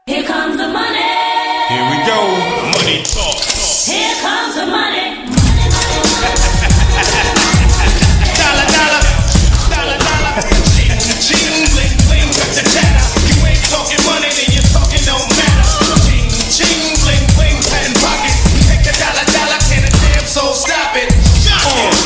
Here comes the money. Here we go. Money talk. Here comes the money. Dollar, dollar. Dollar, dollar. Ching, ching, bling, bling. Cut the chatter. You ain't talking money, then your talking don't matter. Ching, ching, bling, bling. Patent pocket. Take the dollar, dollar. Can a damn soul stop it?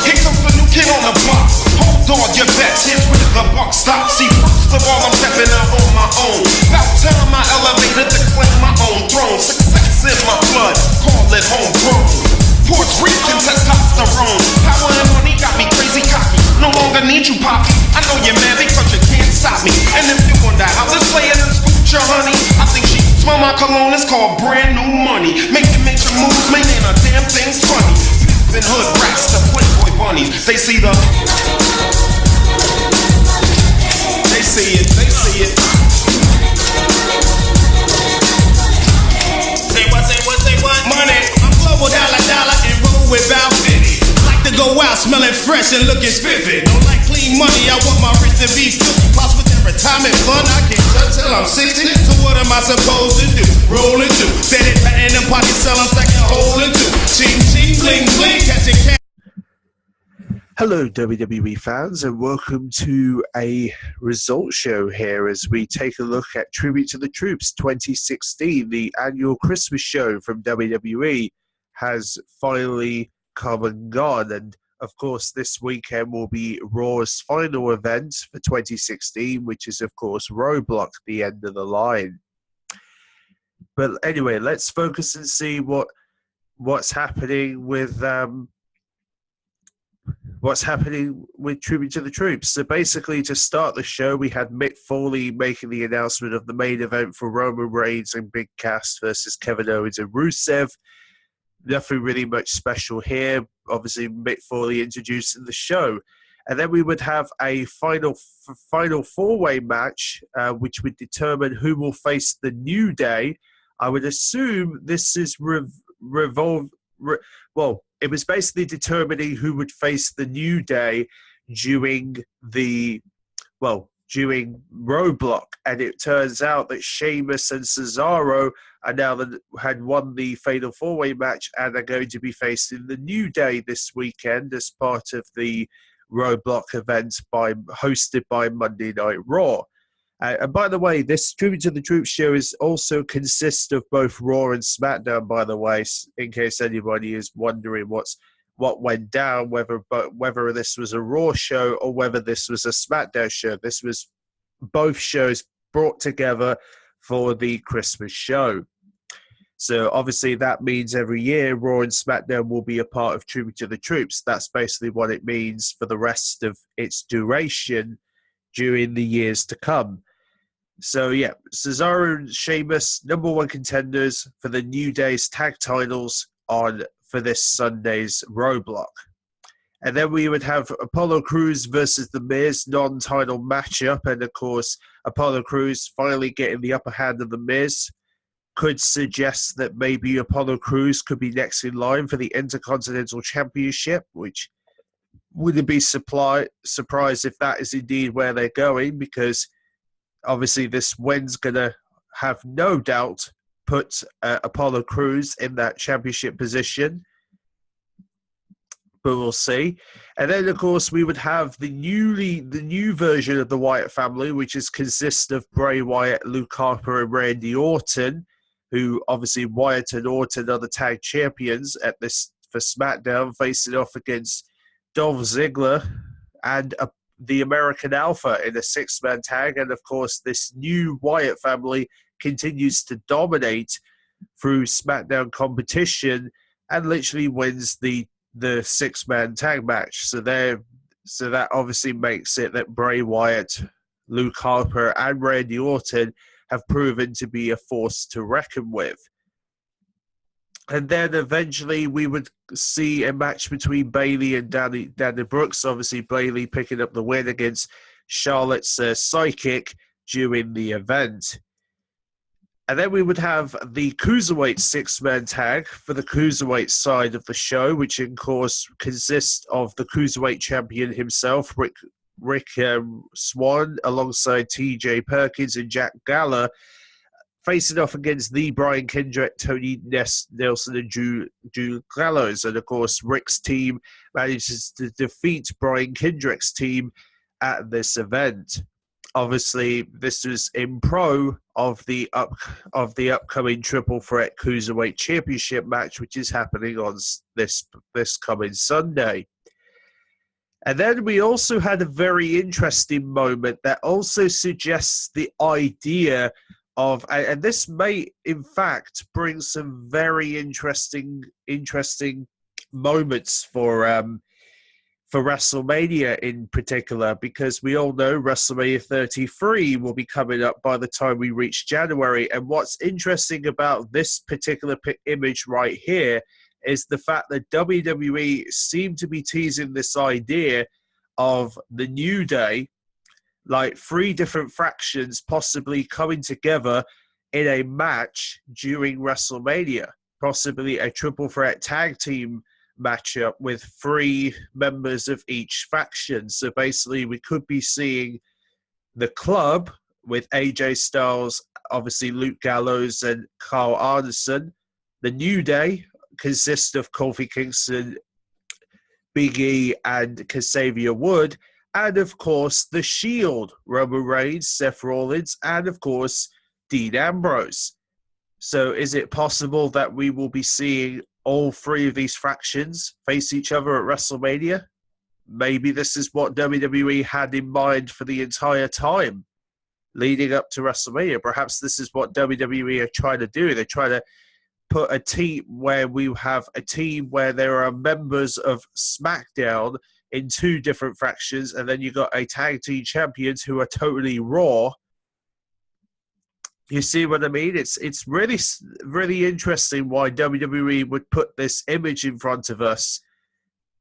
Here comes the new kid on the block. Hold on, your bets. Here's where the buck stops. See, first of all, I'm stepping out on my own. About time I elevated to claim my own throne. Success in my blood, call it homegrown. Puerto Rican testosterone. Power and money got me crazy cocky. No longer need you, Poppy. I know you're mad because you can't stop me. And if you wonder how this player is future, honey, I think she smell my cologne. It's called brand new money. Making major moves, making a damn thing's funny. Pimpin' hood rats to playboy bunnies. They see the. They see it. They see it. Say what? Say what? Say what? Money. I'm global dollar dollar and roll without 50. Like to go out smelling fresh and looking spiffy. Don't like clean money. I want my wrist to be filthy. Plus with that retirement fund, I can't touch till I'm 60. So what am I supposed to do? Rolling through, set it, patting them pockets, sell them, stacking, holding through. Ching ching, bling bling, catching cash. Hello, WWE fans, and welcome to a results show here as we take a look at Tribute to the Troops 2016. The annual Christmas show from WWE has finally come and gone, and of course, this weekend will be Raw's final event for 2016, which is, of course, Roadblock, the end of the line. But anyway, let's focus and see what's happening with Tribute to the Troops. So basically, to start the show, we had Mick Foley making the announcement of the main event for Roman Reigns and Big Cass versus Kevin Owens and Rusev. Nothing really much special here. Obviously, Mick Foley introducing the show. And then we would have a final four-way match, which would determine who will face the New Day. I would assume this is it was basically determining who would face the New Day during Roadblock, and it turns out that Sheamus and Cesaro had won the Fatal 4-Way match and are going to be facing the New Day this weekend as part of the Roadblock event hosted by Monday Night Raw. And by the way, this Tribute to the Troops show also consists of both Raw and SmackDown, by the way, in case anybody is wondering what went down, whether this was a Raw show or whether this was a SmackDown show. This was both shows brought together for the Christmas show. So obviously that means every year Raw and SmackDown will be a part of Tribute to the Troops. That's basically what it means for the rest of its duration during the years to come. So yeah, Cesaro and Sheamus, number one contenders for the New Day's tag titles for this Sunday's Roadblock. And then we would have Apollo Crews versus The Miz, non-title matchup. And of course, Apollo Crews finally getting the upper hand of The Miz could suggest that maybe Apollo Crews could be next in line for the Intercontinental Championship, which wouldn't be surprised if that is indeed where they're going, because obviously this win's going to have no doubt put Apollo Crews in that championship position. But we'll see. And then, of course, we would have the new version of the Wyatt family, which consists of Bray Wyatt, Luke Harper, and Randy Orton, who obviously Wyatt and Orton are the tag champions for SmackDown, facing off against Dolph Ziggler and the American Alpha in a six-man tag. And of course, this new Wyatt family continues to dominate through SmackDown competition and literally wins the six-man tag match. So that obviously makes it that Bray Wyatt, Luke Harper, and Randy Orton have proven to be a force to reckon with. And then eventually we would see a match between Bayley and Danny Brooks. Obviously, Bayley picking up the win against Charlotte's psychic during the event. And then we would have the Cruiserweight six-man tag for the Cruiserweight side of the show, which, of course, consists of the Cruiserweight champion himself, Rick Swann, alongside TJ Perkins and Jack Gallagher, facing off against the Brian Kendrick, Tony Nelson, and Drew Gallows. And of course, Rick's team manages to defeat Brian Kendrick's team at this event. Obviously, this was in pro of the upcoming Triple Threat Cruiserweight Championship match, which is happening on this coming Sunday. And then we also had a very interesting moment that also suggests the idea of, and this may in fact bring some very interesting moments for WrestleMania in particular, because we all know WrestleMania 33 will be coming up by the time we reach January. And what's interesting about this particular image right here is the fact that WWE seem to be teasing this idea of the New Day, like 3 different fractions possibly coming together in a match during WrestleMania, possibly a triple threat tag team matchup with 3 members of each faction. So basically we could be seeing the Club with AJ Styles, obviously Luke Gallows and Carl Anderson. The New Day consists of Kofi Kingston, Big E, and Xavier Wood. And of course, the Shield, Roman Reigns, Seth Rollins, and of course, Dean Ambrose. So is it possible that we will be seeing all 3 of these fractions face each other at WrestleMania? Maybe this is what WWE had in mind for the entire time leading up to WrestleMania. Perhaps this is what WWE are trying to do. They're trying to put a team where we have a team where there are members of SmackDown in 2 different fractions, and then you got a tag team champions who are totally Raw. You see what I mean? It's really, really interesting why WWE would put this image in front of us.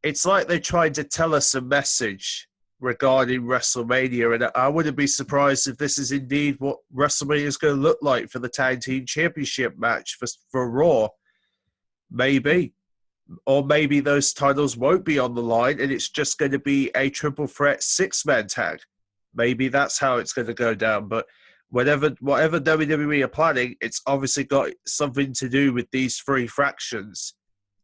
It's like they're trying to tell us a message regarding WrestleMania, and I wouldn't be surprised if this is indeed what WrestleMania is going to look like for the tag team championship match for Raw. Maybe. Or maybe those titles won't be on the line and it's just going to be a triple threat 6-man tag. Maybe that's how it's going to go down. But whatever WWE are planning, it's obviously got something to do with these 3 fractions.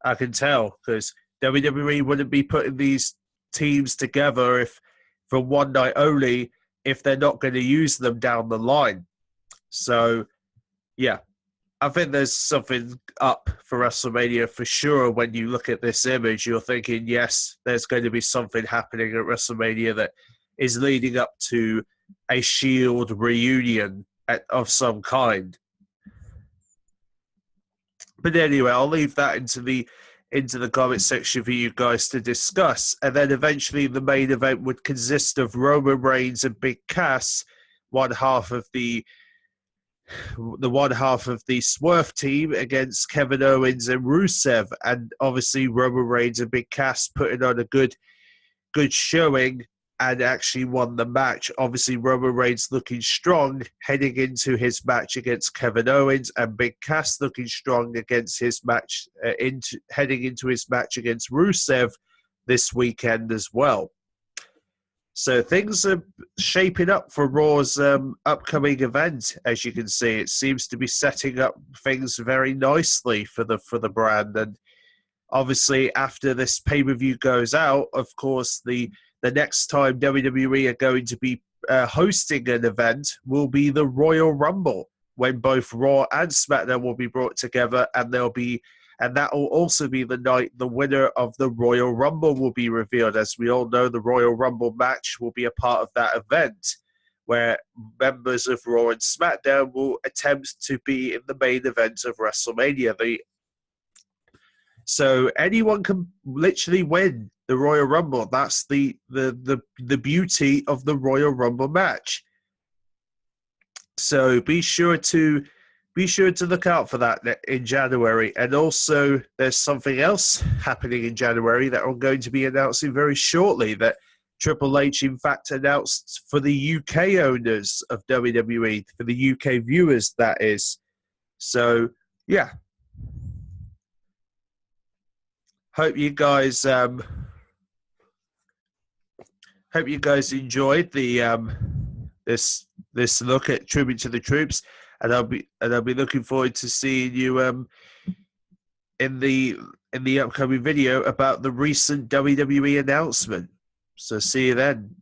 I can tell, because WWE wouldn't be putting these teams together if for one night only if they're not going to use them down the line. So, yeah. I think there's something up for WrestleMania for sure. When you look at this image, you're thinking, yes, there's going to be something happening at WrestleMania that is leading up to a Shield reunion of some kind. But anyway, I'll leave that into the comment section for you guys to discuss. And then eventually the main event would consist of Roman Reigns and Big Cass, one half of the Swerve team against Kevin Owens and Rusev, and obviously Roman Reigns and Big Cass putting on a good showing and actually won the match. Obviously Roman Reigns looking strong heading into his match against Kevin Owens, and Big Cass looking strong against his match heading into his match against Rusev this weekend as well. So things are shaping up for Raw's upcoming event. As you can see, it seems to be setting up things very nicely for the brand. And obviously, after this pay-per-view goes out, of course, the next time WWE are going to be hosting an event will be the Royal Rumble, when both Raw and SmackDown will be brought together, and that will also be the night the winner of the Royal Rumble will be revealed. As we all know, the Royal Rumble match will be a part of that event, where members of Raw and SmackDown will attempt to be in the main event of WrestleMania. So anyone can literally win the Royal Rumble. That's the beauty of the Royal Rumble match. So be sure to look out for that in January. And also, there's something else happening in January that I'm going to be announcing very shortly, that Triple H, in fact, announced for the UK owners of WWE, for the UK viewers, that is. So, yeah. Hope you guys enjoyed the this look at Tribute to the Troops. and I'll be looking forward to seeing you in the upcoming video about the recent WWE announcement. So see you then.